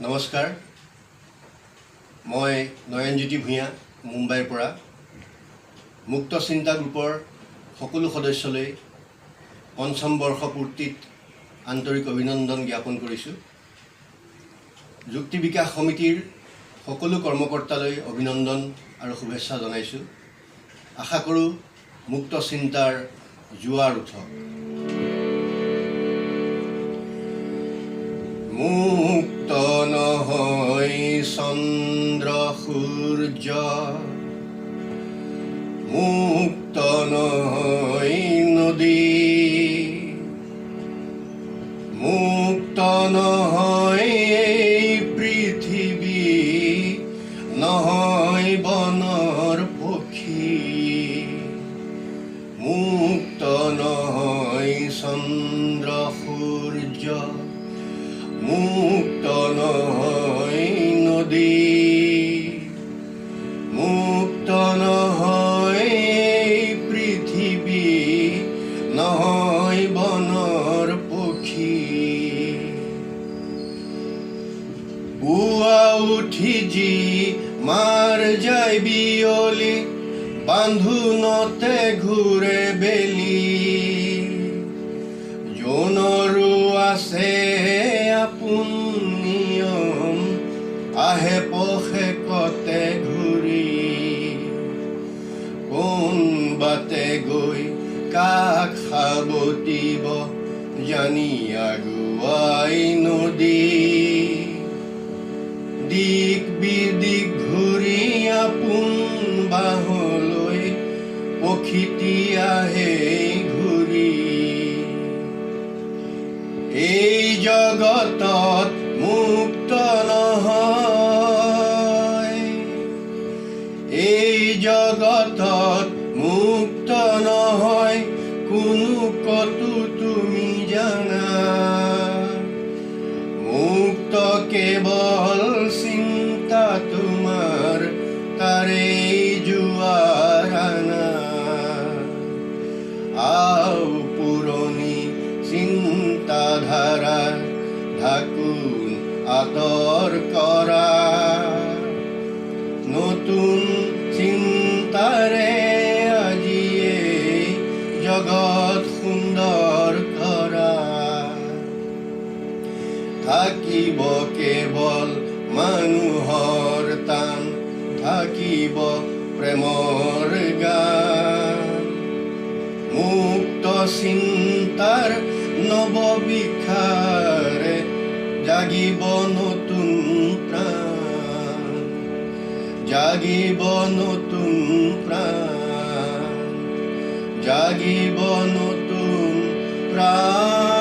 নমস্কাৰ, মই নয়নজ্যোতি ভূঞা মুম্বাইৰ পৰা মুক্ত চিন্তা গ্ৰুপৰ সকলো সদস্যলৈ পঞ্চম বৰ্ষ পূৰ্তিত আন্তৰিক অভিনন্দন জ্ঞাপন কৰিছোঁ। যুক্তি বিকাশ সমিতিৰ সকলো কৰ্মকৰ্তালৈ অভিনন্দন আৰু শুভেচ্ছা জনাইছোঁ। আশা কৰোঁ মুক্ত চিন্তাৰ জোৱাৰ উঠক। মুক্ত নহয় চন্দ্ৰ সূৰ্য, মুক্ত নহয় নদী, মুক্ত নহয় এই পৃথিৱী, নহয় বনৰ পক্ষী, মুক্ত নহয় চন্দ্ৰ সূৰ্য, মুক্ত নহয় নদী, মুক্ত নহয় পৃথিৱী, নহয় বনৰ পক্ষী। পুৱা উঠি যি মাৰ যায় বিয়লি, বান্ধোনতে ঘূৰে বেলি, জোনৰো আছে আপোন নিয়ম, আহে পষেকতে ঘূৰি, কোন বাটে গৈ কাক সাবটিব জানি আগুৱাই নদী, দিক বিদিক ঘূৰি আপোন বাহলৈ পক্ষীটি আহে ঘূৰি। এই জগতত মুক্ত নহয়, এই জগতত মুক্ত নহয় কোনো কতো তুমি জানা, মুক্ত কেৱল চিন্তা তোমাৰ, তাৰে জোৱাৰ আনা। আও পুৰণি চিন্তাধাৰা ঢাকুন আঁতৰ কৰা, নতুন চিন্তাৰে আজিয়ে জগত সুন্দৰ কৰা। থাকিব কেৱল মানুহৰ টান, থাকিব প্ৰেমৰ গান, মুক্ত চিন্তাৰ নৱবিখাৰে জাগিব নতুন প্ৰাণ, জাগিব নতুন প্ৰাণ, জাগিব নতুন প্ৰাণ।